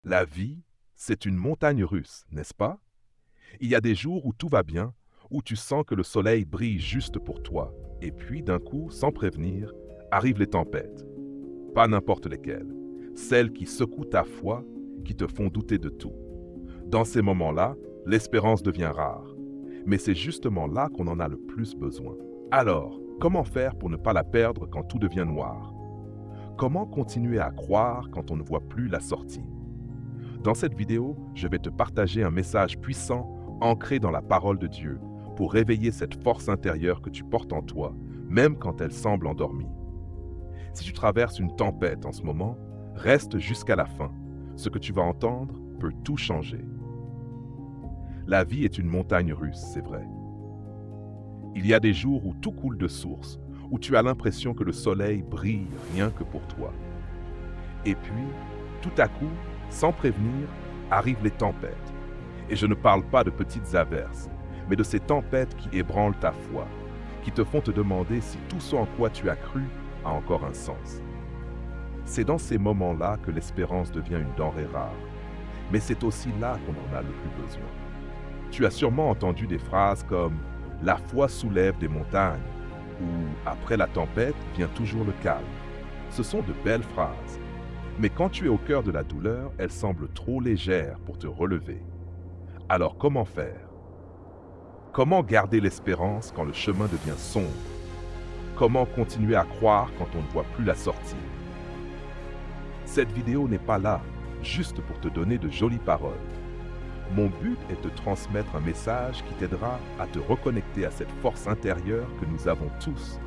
La vie, c'est une montagne russe, n'est-ce pas? Il y a des jours où tout va bien, où tu sens que le soleil brille juste pour toi, et puis d'un coup, sans prévenir, arrivent les tempêtes. Pas n'importe lesquelles, celles qui secouent ta foi, qui te font douter de tout. Dans ces moments-là, l'espérance devient rare. Mais c'est justement là qu'on en a le plus besoin. Alors, comment faire pour ne pas la perdre quand tout devient noir? Comment continuer à croire quand on ne voit plus la sortie? Dans cette vidéo, je vais te partager un message puissant, ancré dans la parole de Dieu, pour réveiller cette force intérieure que tu portes en toi, même quand elle semble endormie. Si tu traverses une tempête en ce moment, reste jusqu'à la fin. Ce que tu vas entendre peut tout changer. La vie est une montagne russe, c'est vrai. Il y a des jours où tout coule de source, où tu as l'impression que le soleil brille rien que pour toi. Et puis, tout à coup, sans prévenir, arrivent les tempêtes. Et je ne parle pas de petites averses, mais de ces tempêtes qui ébranlent ta foi, qui te font te demander si tout ce en quoi tu as cru a encore un sens. C'est dans ces moments-là que l'espérance devient une denrée rare, mais c'est aussi là qu'on en a le plus besoin. Tu as sûrement entendu des phrases comme « la foi soulève des montagnes » ou « après la tempête vient toujours le calme ». Ce sont de belles phrases, mais quand tu es au cœur de la douleur, elles semblent trop légères pour te relever. Alors comment faire? Comment garder l'espérance quand le chemin devient sombre? Comment continuer à croire quand on ne voit plus la sortie? Cette vidéo n'est pas là juste pour te donner de jolies paroles. Mon but est de transmettre un message qui t'aidera à te reconnecter à cette force intérieure que nous avons tous,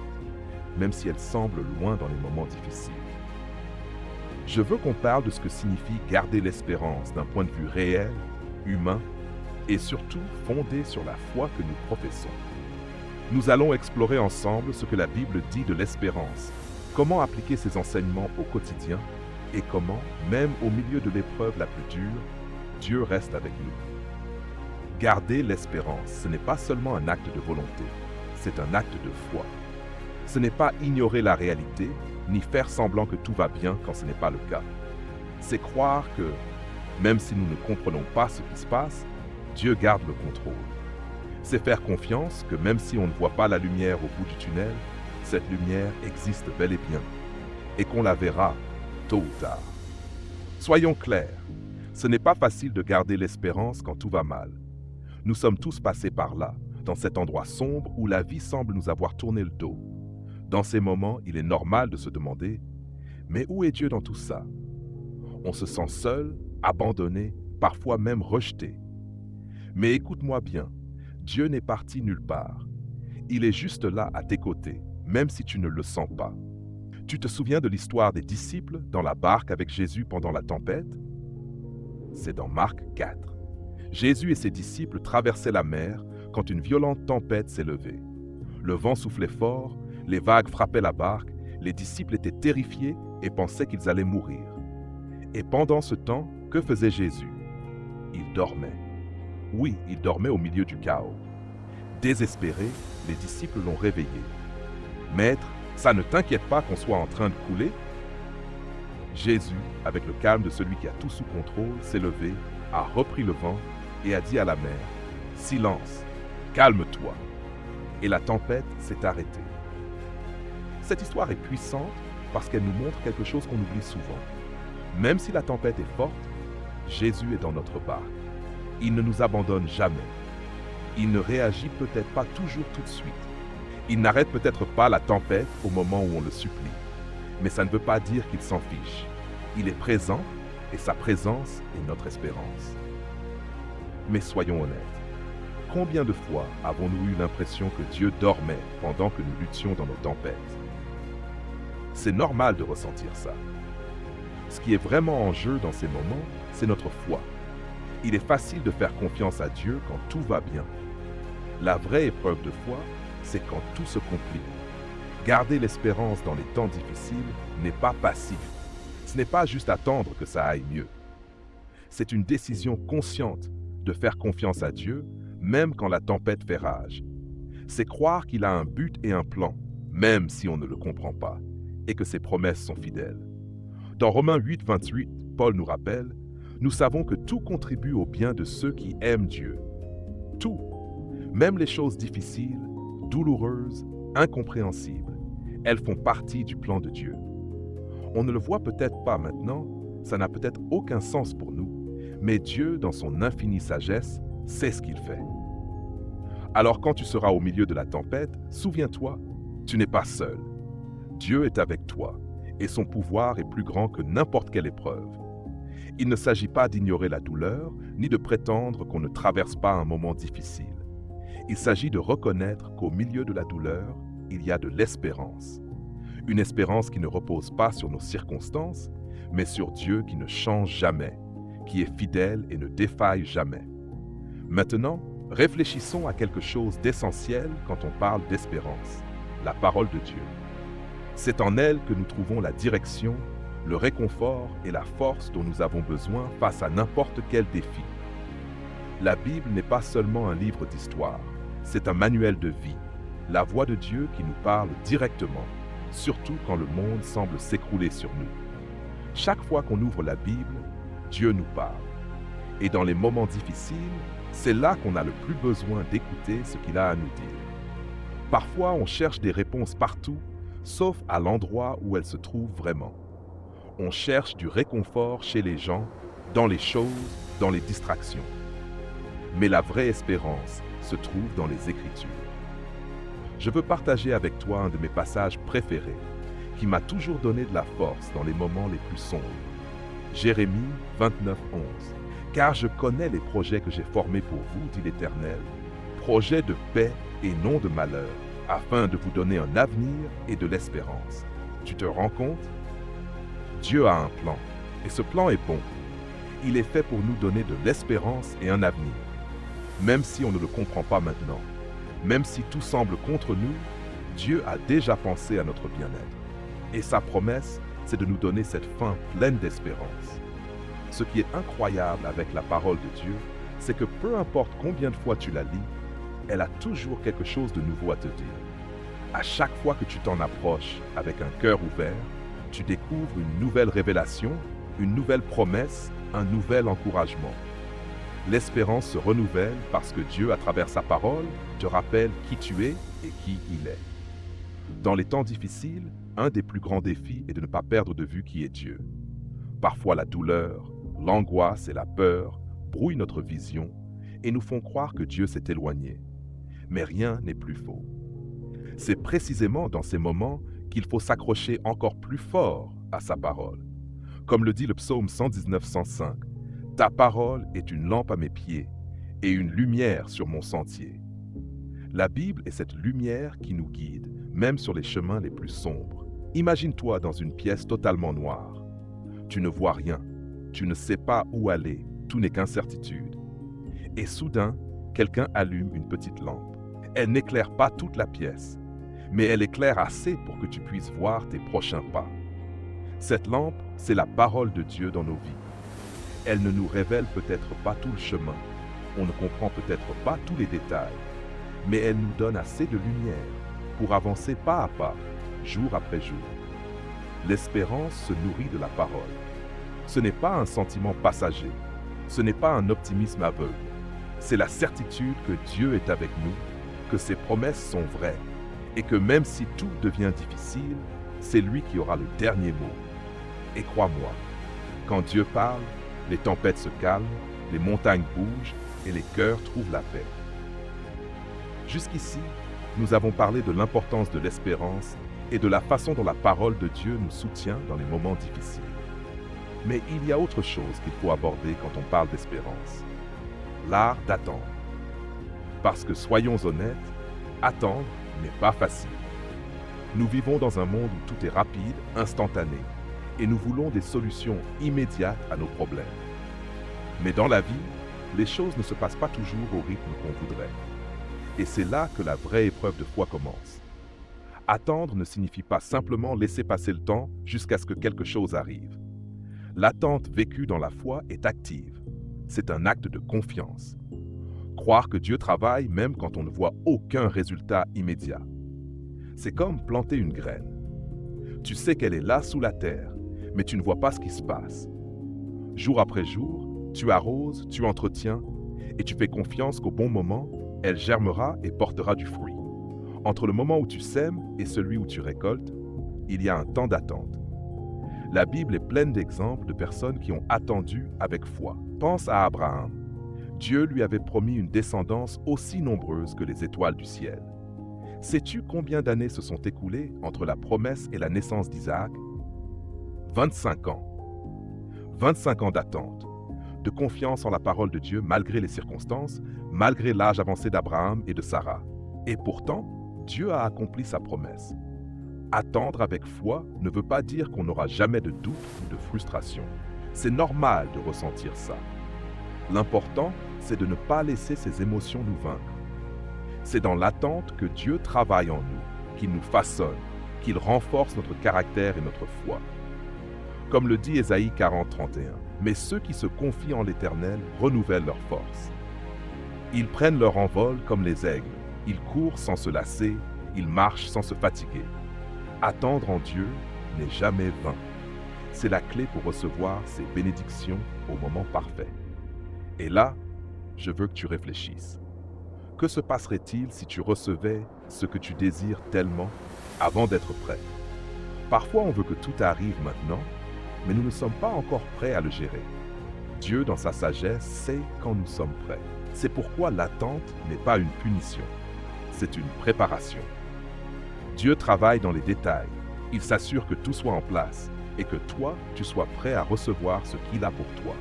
même si elle semble loin dans les moments difficiles. Je veux qu'on parle de ce que signifie garder l'espérance d'un point de vue réel, humain, et surtout fondé sur la foi que nous professons. Nous allons explorer ensemble ce que la Bible dit de l'espérance, comment appliquer ces enseignements au quotidien et comment, même au milieu de l'épreuve la plus dure, Dieu reste avec nous. Garder l'espérance, ce n'est pas seulement un acte de volonté, c'est un acte de foi. Ce n'est pas ignorer la réalité, ni faire semblant que tout va bien quand ce n'est pas le cas. C'est croire que, même si nous ne comprenons pas ce qui se passe, Dieu garde le contrôle. C'est faire confiance que même si on ne voit pas la lumière au bout du tunnel, cette lumière existe bel et bien, et qu'on la verra tôt ou tard. Soyons clairs, ce n'est pas facile de garder l'espérance quand tout va mal. Nous sommes tous passés par là, dans cet endroit sombre où la vie semble nous avoir tourné le dos. Dans ces moments, il est normal de se demander « Mais où est Dieu dans tout ça ?» On se sent seul, abandonné, parfois même rejeté. Mais écoute-moi bien, Dieu n'est parti nulle part. Il est juste là à tes côtés, même si tu ne le sens pas. Tu te souviens de l'histoire des disciples dans la barque avec Jésus pendant la tempête? C'est dans Marc 4. Jésus et ses disciples traversaient la mer quand une violente tempête s'est levée. Le vent soufflait fort, les vagues frappaient la barque, les disciples étaient terrifiés et pensaient qu'ils allaient mourir. Et pendant ce temps, que faisait Jésus? Il dormait. Oui, il dormait au milieu du chaos. Désespérés, les disciples l'ont réveillé. « Maître, ça ne t'inquiète pas qu'on soit en train de couler ?» Jésus, avec le calme de celui qui a tout sous contrôle, s'est levé, a repris le vent et a dit à la mer « Silence, calme-toi !» Et la tempête s'est arrêtée. Cette histoire est puissante parce qu'elle nous montre quelque chose qu'on oublie souvent. Même si la tempête est forte, Jésus est dans notre barque. Il ne nous abandonne jamais. Il ne réagit peut-être pas toujours tout de suite. Il n'arrête peut-être pas la tempête au moment où on le supplie. Mais ça ne veut pas dire qu'il s'en fiche. Il est présent et sa présence est notre espérance. Mais soyons honnêtes. Combien de fois avons-nous eu l'impression que Dieu dormait pendant que nous luttions dans nos tempêtes? C'est normal de ressentir ça. Ce qui est vraiment en jeu dans ces moments, c'est notre foi. Il est facile de faire confiance à Dieu quand tout va bien. La vraie épreuve de foi, c'est quand tout se complique. Garder l'espérance dans les temps difficiles n'est pas passif. Ce n'est pas juste attendre que ça aille mieux. C'est une décision consciente de faire confiance à Dieu, même quand la tempête fait rage. C'est croire qu'il a un but et un plan, même si on ne le comprend pas, et que ses promesses sont fidèles. Dans Romains 8, 28, Paul nous rappelle Nous savons que tout contribue au bien de ceux qui aiment Dieu. Tout, même les choses difficiles, douloureuses, incompréhensibles, elles font partie du plan de Dieu. On ne le voit peut-être pas maintenant, ça n'a peut-être aucun sens pour nous, mais Dieu, dans son infinie sagesse, sait ce qu'il fait. Alors quand tu seras au milieu de la tempête, souviens-toi, tu n'es pas seul. Dieu est avec toi, et son pouvoir est plus grand que n'importe quelle épreuve. Il ne s'agit pas d'ignorer la douleur, ni de prétendre qu'on ne traverse pas un moment difficile. Il s'agit de reconnaître qu'au milieu de la douleur, il y a de l'espérance. Une espérance qui ne repose pas sur nos circonstances, mais sur Dieu qui ne change jamais, qui est fidèle et ne défaille jamais. Maintenant, réfléchissons à quelque chose d'essentiel quand on parle d'espérance, la parole de Dieu. C'est en elle que nous trouvons la direction, le réconfort et la force dont nous avons besoin face à n'importe quel défi. La Bible n'est pas seulement un livre d'histoire, c'est un manuel de vie, la voix de Dieu qui nous parle directement, surtout quand le monde semble s'écrouler sur nous. Chaque fois qu'on ouvre la Bible, Dieu nous parle. Et dans les moments difficiles, c'est là qu'on a le plus besoin d'écouter ce qu'il a à nous dire. Parfois, on cherche des réponses partout, sauf à l'endroit où elles se trouvent vraiment. On cherche du réconfort chez les gens, dans les choses, dans les distractions. Mais la vraie espérance se trouve dans les Écritures. Je veux partager avec toi un de mes passages préférés, qui m'a toujours donné de la force dans les moments les plus sombres. Jérémie 29, 11. « Car je connais les projets que j'ai formés pour vous, dit l'Éternel, projets de paix et non de malheur, afin de vous donner un avenir et de l'espérance. » Tu te rends compte? Dieu a un plan, et ce plan est bon. Il est fait pour nous donner de l'espérance et un avenir. Même si on ne le comprend pas maintenant, même si tout semble contre nous, Dieu a déjà pensé à notre bien-être. Et sa promesse, c'est de nous donner cette fin pleine d'espérance. Ce qui est incroyable avec la parole de Dieu, c'est que peu importe combien de fois tu la lis, elle a toujours quelque chose de nouveau à te dire. À chaque fois que tu t'en approches avec un cœur ouvert, tu découvres une nouvelle révélation, une nouvelle promesse, un nouvel encouragement. L'espérance se renouvelle parce que Dieu, à travers sa parole, te rappelle qui tu es et qui il est. Dans les temps difficiles, un des plus grands défis est de ne pas perdre de vue qui est Dieu. Parfois la douleur, l'angoisse et la peur brouillent notre vision et nous font croire que Dieu s'est éloigné. Mais rien n'est plus faux. C'est précisément dans ces moments qu'il faut s'accrocher encore plus fort à sa parole. Comme le dit le psaume 119-105, « Ta parole est une lampe à mes pieds et une lumière sur mon sentier. » La Bible est cette lumière qui nous guide, même sur les chemins les plus sombres. Imagine-toi dans une pièce totalement noire. Tu ne vois rien, tu ne sais pas où aller, tout n'est qu'incertitude. Et soudain, quelqu'un allume une petite lampe. Elle n'éclaire pas toute la pièce, mais elle éclaire assez pour que tu puisses voir tes prochains pas. Cette lampe, c'est la parole de Dieu dans nos vies. Elle ne nous révèle peut-être pas tout le chemin, on ne comprend peut-être pas tous les détails, mais elle nous donne assez de lumière pour avancer pas à pas, jour après jour. L'espérance se nourrit de la parole. Ce n'est pas un sentiment passager, ce n'est pas un optimisme aveugle, c'est la certitude que Dieu est avec nous, que ses promesses sont vraies, et que même si tout devient difficile, c'est lui qui aura le dernier mot. Et crois-moi, quand Dieu parle, les tempêtes se calment, les montagnes bougent et les cœurs trouvent la paix. Jusqu'ici, nous avons parlé de l'importance de l'espérance et de la façon dont la parole de Dieu nous soutient dans les moments difficiles. Mais il y a autre chose qu'il faut aborder quand on parle d'espérance. L'art d'attendre. Parce que soyons honnêtes, attendre n'est pas facile. Nous vivons dans un monde où tout est rapide, instantané, et nous voulons des solutions immédiates à nos problèmes. Mais dans la vie, les choses ne se passent pas toujours au rythme qu'on voudrait. Et c'est là que la vraie épreuve de foi commence. Attendre ne signifie pas simplement laisser passer le temps jusqu'à ce que quelque chose arrive. L'attente vécue dans la foi est active. C'est un acte de confiance. Croire que Dieu travaille même quand on ne voit aucun résultat immédiat. C'est comme planter une graine. Tu sais qu'elle est là sous la terre, mais tu ne vois pas ce qui se passe. Jour après jour, Tu arroses, tu entretiens, et tu fais confiance qu'au bon moment, elle germera et portera du fruit. Entre le moment où tu sèmes et celui où tu récoltes, il y a un temps d'attente. La Bible est pleine d'exemples de personnes qui ont attendu avec foi. Pense à Abraham. Dieu lui avait promis une descendance aussi nombreuse que les étoiles du ciel. Sais-tu combien d'années se sont écoulées entre la promesse et la naissance d'Isaac? 25 ans. 25 ans d'attente, de confiance en la parole de Dieu malgré les circonstances, malgré l'âge avancé d'Abraham et de Sarah. Et pourtant, Dieu a accompli sa promesse. Attendre avec foi ne veut pas dire qu'on n'aura jamais de doute ou de frustration. C'est normal de ressentir ça. L'important, c'est de ne pas laisser ces émotions nous vaincre. C'est dans l'attente que Dieu travaille en nous, qu'il nous façonne, qu'il renforce notre caractère et notre foi. Comme le dit Ésaïe 40:31, « Mais ceux qui se confient en l'Éternel renouvellent leur force. Ils prennent leur envol comme les aigles, ils courent sans se lasser, ils marchent sans se fatiguer. » Attendre en Dieu n'est jamais vain. C'est la clé pour recevoir ses bénédictions au moment parfait. Et là, je veux que tu réfléchisses. Que se passerait-il si tu recevais ce que tu désires tellement avant d'être prêt? Parfois, on veut que tout arrive maintenant, mais nous ne sommes pas encore prêts à le gérer. Dieu, dans sa sagesse, sait quand nous sommes prêts. C'est pourquoi l'attente n'est pas une punition, c'est une préparation. Dieu travaille dans les détails. Il s'assure que tout soit en place et que toi, tu sois prêt à recevoir ce qu'il a pour toi.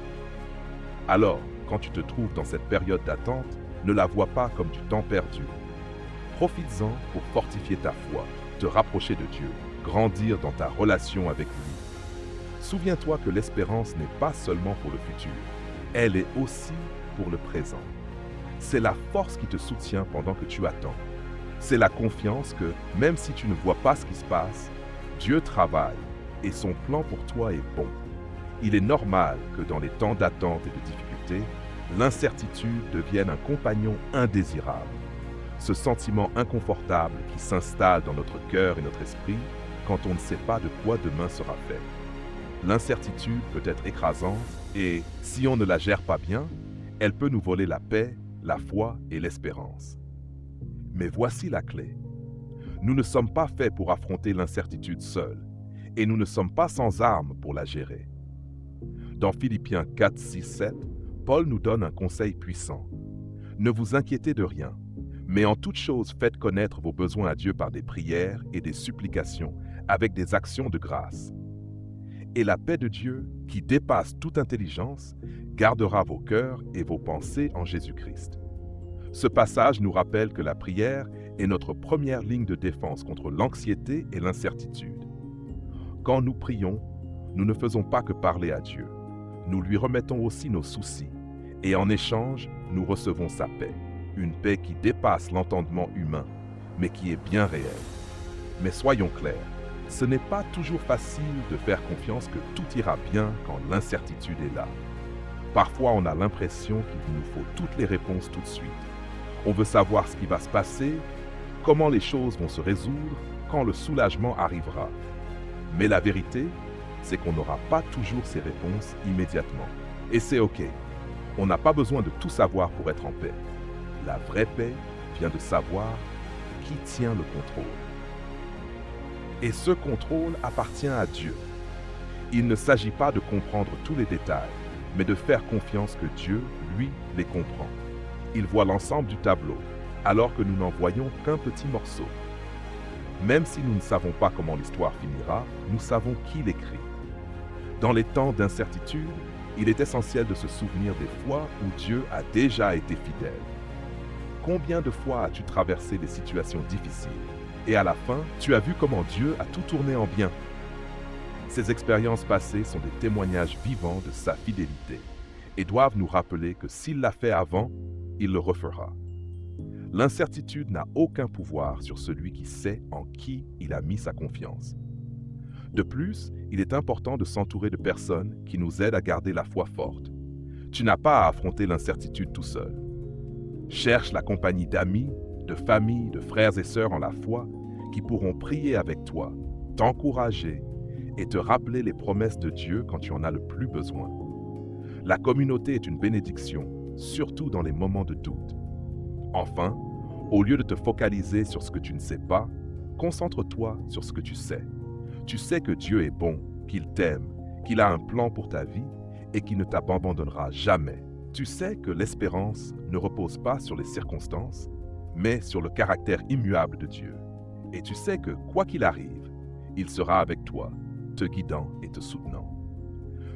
Alors, quand tu te trouves dans cette période d'attente, ne la vois pas comme du temps perdu. Profites-en pour fortifier ta foi, te rapprocher de Dieu, grandir dans ta relation avec lui. Souviens-toi que l'espérance n'est pas seulement pour le futur, elle est aussi pour le présent. C'est la force qui te soutient pendant que tu attends. C'est la confiance que, même si tu ne vois pas ce qui se passe, Dieu travaille et son plan pour toi est bon. Il est normal que dans les temps d'attente et de difficulté, l'incertitude devienne un compagnon indésirable. Ce sentiment inconfortable qui s'installe dans notre cœur et notre esprit quand on ne sait pas de quoi demain sera fait. L'incertitude peut être écrasante et, si on ne la gère pas bien, elle peut nous voler la paix, la foi et l'espérance. Mais voici la clé. Nous ne sommes pas faits pour affronter l'incertitude seuls, et nous ne sommes pas sans armes pour la gérer. Dans Philippiens 4, 6, 7, Paul nous donne un conseil puissant. Ne vous inquiétez de rien, mais en toute chose faites connaître vos besoins à Dieu par des prières et des supplications, avec des actions de grâce. Et la paix de Dieu, qui dépasse toute intelligence, gardera vos cœurs et vos pensées en Jésus-Christ. Ce passage nous rappelle que la prière est notre première ligne de défense contre l'anxiété et l'incertitude. Quand nous prions, nous ne faisons pas que parler à Dieu. Nous lui remettons aussi nos soucis, et en échange, nous recevons sa paix, une paix qui dépasse l'entendement humain, mais qui est bien réelle. Mais soyons clairs, ce n'est pas toujours facile de faire confiance que tout ira bien quand l'incertitude est là. Parfois, on a l'impression qu'il nous faut toutes les réponses tout de suite. On veut savoir ce qui va se passer, comment les choses vont se résoudre, quand le soulagement arrivera. Mais la vérité, c'est qu'on n'aura pas toujours ces réponses immédiatement. Et c'est OK. On n'a pas besoin de tout savoir pour être en paix. La vraie paix vient de savoir qui tient le contrôle. Et ce contrôle appartient à Dieu. Il ne s'agit pas de comprendre tous les détails, mais de faire confiance que Dieu, lui, les comprend. Il voit l'ensemble du tableau, alors que nous n'en voyons qu'un petit morceau. Même si nous ne savons pas comment l'histoire finira, nous savons qui l'écrit. Dans les temps d'incertitude, il est essentiel de se souvenir des fois où Dieu a déjà été fidèle. Combien de fois as-tu traversé des situations difficiles et à la fin, tu as vu comment Dieu a tout tourné en bien? Ces expériences passées sont des témoignages vivants de sa fidélité et doivent nous rappeler que s'il l'a fait avant, il le refera. L'incertitude n'a aucun pouvoir sur celui qui sait en qui il a mis sa confiance. De plus, il est important de s'entourer de personnes qui nous aident à garder la foi forte. Tu n'as pas à affronter l'incertitude tout seul. Cherche la compagnie d'amis, de famille, de frères et sœurs en la foi qui pourront prier avec toi, t'encourager et te rappeler les promesses de Dieu quand tu en as le plus besoin. La communauté est une bénédiction, surtout dans les moments de doute. Enfin, au lieu de te focaliser sur ce que tu ne sais pas, concentre-toi sur ce que tu sais. Tu sais que Dieu est bon, qu'il t'aime, qu'il a un plan pour ta vie et qu'il ne t'abandonnera jamais. Tu sais que l'espérance ne repose pas sur les circonstances, mais sur le caractère immuable de Dieu. Et tu sais que, quoi qu'il arrive, il sera avec toi, te guidant et te soutenant.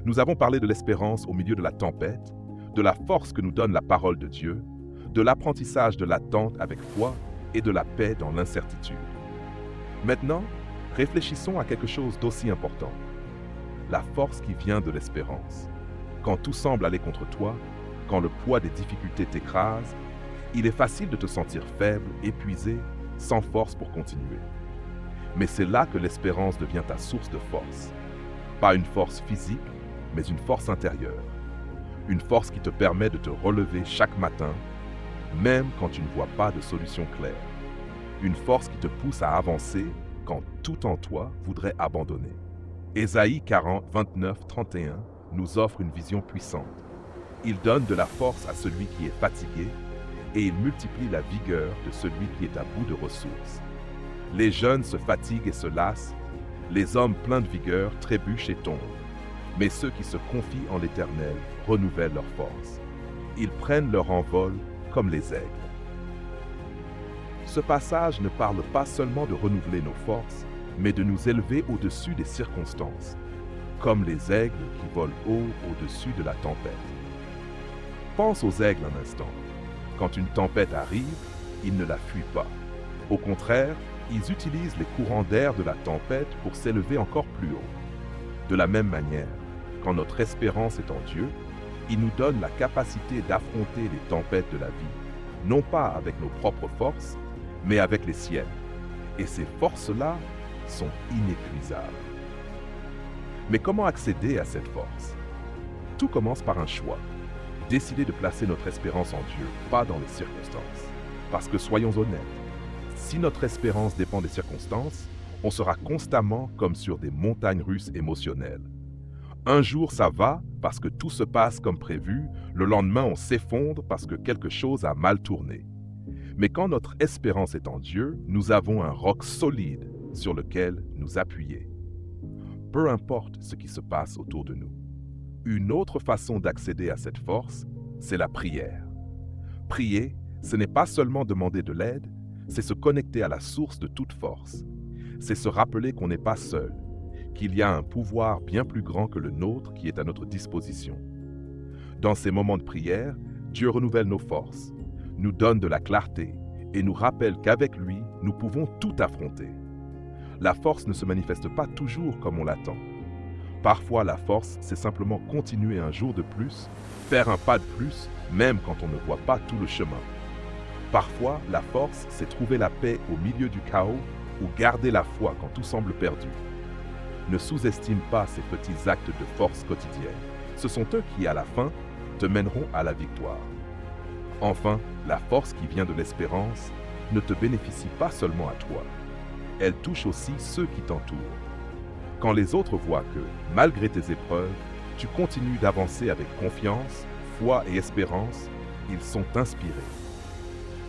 Nous avons parlé de l'espérance au milieu de la tempête, de la force que nous donne la parole de Dieu, de l'apprentissage de l'attente avec foi et de la paix dans l'incertitude. Maintenant, réfléchissons à quelque chose d'aussi important. La force qui vient de l'espérance. Quand tout semble aller contre toi, quand le poids des difficultés t'écrase, il est facile de te sentir faible, épuisé, sans force pour continuer. Mais c'est là que l'espérance devient ta source de force. Pas une force physique, mais une force intérieure. Une force qui te permet de te relever chaque matin, même quand tu ne vois pas de solution claire. Une force qui te pousse à avancer quand tout en toi voudrait abandonner. Ésaïe 40, 29, 31 nous offre une vision puissante. Il donne de la force à celui qui est fatigué et il multiplie la vigueur de celui qui est à bout de ressources. Les jeunes se fatiguent et se lassent, les hommes pleins de vigueur trébuchent et tombent. Mais ceux qui se confient en l'Éternel renouvellent leur force. Ils prennent leur envol comme les aigles. Ce passage ne parle pas seulement de renouveler nos forces, mais de nous élever au-dessus des circonstances, comme les aigles qui volent haut au-dessus de la tempête. Pense aux aigles un instant. Quand une tempête arrive, ils ne la fuient pas. Au contraire, ils utilisent les courants d'air de la tempête pour s'élever encore plus haut. De la même manière, quand notre espérance est en Dieu, il nous donne la capacité d'affronter les tempêtes de la vie, non pas avec nos propres forces, mais avec les siennes. Et ces forces-là sont inépuisables. Mais comment accéder à cette force? Tout commence par un choix. Décider de placer notre espérance en Dieu, pas dans les circonstances. Parce que soyons honnêtes, si notre espérance dépend des circonstances, on sera constamment comme sur des montagnes russes émotionnelles. Un jour, ça va parce que tout se passe comme prévu, le lendemain, on s'effondre parce que quelque chose a mal tourné. Mais quand notre espérance est en Dieu, nous avons un roc solide sur lequel nous appuyer. Peu importe ce qui se passe autour de nous. Une autre façon d'accéder à cette force, c'est la prière. Prier, ce n'est pas seulement demander de l'aide, c'est se connecter à la source de toute force. C'est se rappeler qu'on n'est pas seul, qu'il y a un pouvoir bien plus grand que le nôtre qui est à notre disposition. Dans ces moments de prière, Dieu renouvelle nos forces, nous donne de la clarté et nous rappelle qu'avec lui, nous pouvons tout affronter. La force ne se manifeste pas toujours comme on l'attend. Parfois, la force, c'est simplement continuer un jour de plus, faire un pas de plus, même quand on ne voit pas tout le chemin. Parfois, la force, c'est trouver la paix au milieu du chaos ou garder la foi quand tout semble perdu. Ne sous-estime pas ces petits actes de force quotidienne. Ce sont eux qui, à la fin, te mèneront à la victoire. Enfin, la force qui vient de l'espérance ne te bénéficie pas seulement à toi. Elle touche aussi ceux qui t'entourent. Quand les autres voient que, malgré tes épreuves, tu continues d'avancer avec confiance, foi et espérance, ils sont inspirés.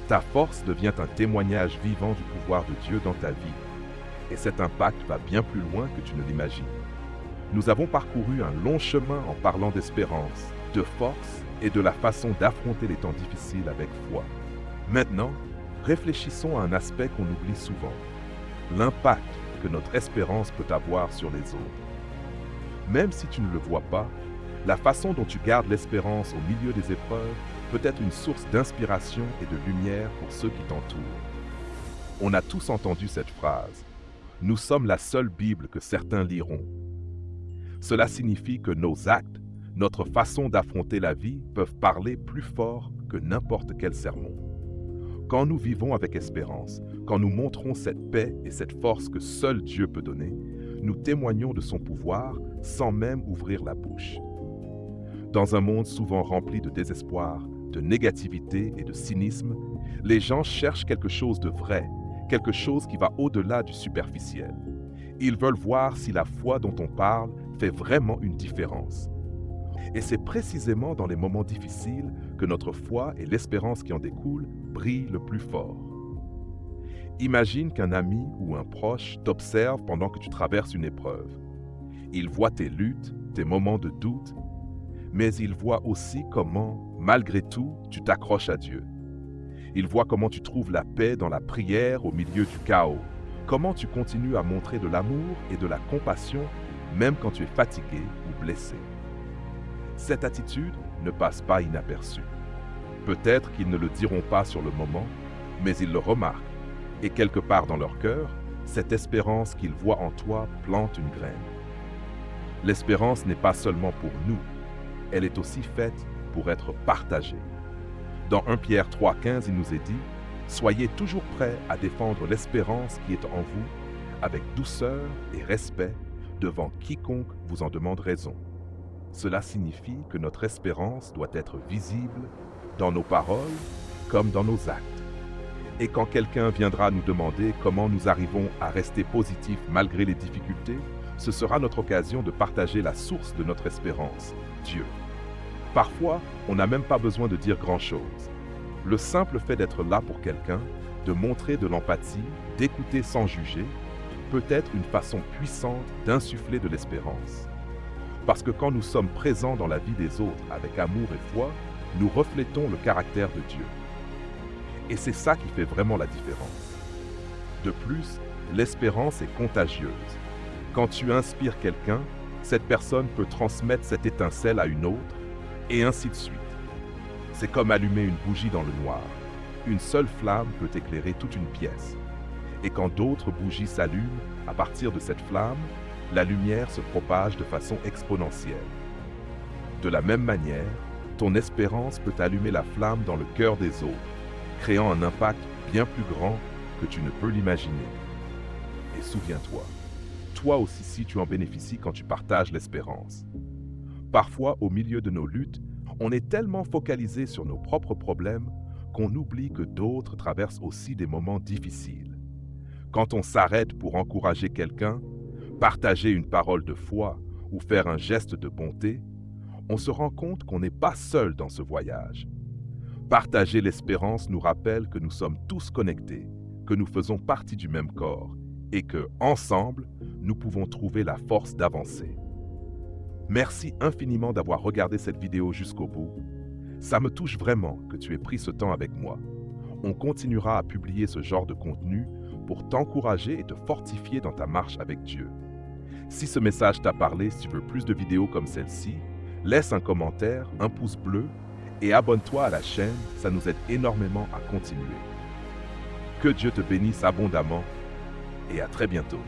Ta force devient un témoignage vivant du pouvoir de Dieu dans ta vie. Et cet impact va bien plus loin que tu ne l'imagines. Nous avons parcouru un long chemin en parlant d'espérance, de force et de la façon d'affronter les temps difficiles avec foi. Maintenant, réfléchissons à un aspect qu'on oublie souvent, l'impact que notre espérance peut avoir sur les autres. Même si tu ne le vois pas, la façon dont tu gardes l'espérance au milieu des épreuves peut être une source d'inspiration et de lumière pour ceux qui t'entourent. On a tous entendu cette phrase. Nous sommes la seule Bible que certains liront. Cela signifie que nos actes, notre façon d'affronter la vie peuvent parler plus fort que n'importe quel sermon. Quand nous vivons avec espérance, quand nous montrons cette paix et cette force que seul Dieu peut donner, nous témoignons de son pouvoir sans même ouvrir la bouche. Dans un monde souvent rempli de désespoir, de négativité et de cynisme, les gens cherchent quelque chose de vrai, quelque chose qui va au-delà du superficiel. Ils veulent voir si la foi dont on parle fait vraiment une différence. Et c'est précisément dans les moments difficiles que notre foi et l'espérance qui en découle brillent le plus fort. Imagine qu'un ami ou un proche t'observe pendant que tu traverses une épreuve. Il voit tes luttes, tes moments de doute, mais il voit aussi comment, malgré tout, tu t'accroches à Dieu. Il voit comment tu trouves la paix dans la prière au milieu du chaos, comment tu continues à montrer de l'amour et de la compassion même quand tu es fatigué ou blessé. Cette attitude ne passe pas inaperçue. Peut-être qu'ils ne le diront pas sur le moment, mais ils le remarquent, et quelque part dans leur cœur, cette espérance qu'ils voient en toi plante une graine. L'espérance n'est pas seulement pour nous, elle est aussi faite pour être partagée. Dans 1 Pierre 3,15, il nous est dit « Soyez toujours prêts à défendre l'espérance qui est en vous, avec douceur et respect, devant quiconque vous en demande raison. » Cela signifie que notre espérance doit être visible dans nos paroles comme dans nos actes. Et quand quelqu'un viendra nous demander comment nous arrivons à rester positifs malgré les difficultés, ce sera notre occasion de partager la source de notre espérance, Dieu. Parfois, on n'a même pas besoin de dire grand-chose. Le simple fait d'être là pour quelqu'un, de montrer de l'empathie, d'écouter sans juger, peut être une façon puissante d'insuffler de l'espérance. Parce que quand nous sommes présents dans la vie des autres avec amour et foi, nous reflétons le caractère de Dieu. Et c'est ça qui fait vraiment la différence. De plus, l'espérance est contagieuse. Quand tu inspires quelqu'un, cette personne peut transmettre cette étincelle à une autre, et ainsi de suite. C'est comme allumer une bougie dans le noir. Une seule flamme peut éclairer toute une pièce. Et quand d'autres bougies s'allument, à partir de cette flamme, la lumière se propage de façon exponentielle. De la même manière, ton espérance peut allumer la flamme dans le cœur des autres, créant un impact bien plus grand que tu ne peux l'imaginer. Et souviens-toi, toi aussi si tu en bénéficies quand tu partages l'espérance. Parfois, au milieu de nos luttes, on est tellement focalisé sur nos propres problèmes qu'on oublie que d'autres traversent aussi des moments difficiles. Quand on s'arrête pour encourager quelqu'un, partager une parole de foi ou faire un geste de bonté, on se rend compte qu'on n'est pas seul dans ce voyage. Partager l'espérance nous rappelle que nous sommes tous connectés, que nous faisons partie du même corps et que, ensemble, nous pouvons trouver la force d'avancer. Merci infiniment d'avoir regardé cette vidéo jusqu'au bout. Ça me touche vraiment que tu aies pris ce temps avec moi. On continuera à publier ce genre de contenu pour t'encourager et te fortifier dans ta marche avec Dieu. Si ce message t'a parlé, si tu veux plus de vidéos comme celle-ci, laisse un commentaire, un pouce bleu et abonne-toi à la chaîne, ça nous aide énormément à continuer. Que Dieu te bénisse abondamment et à très bientôt.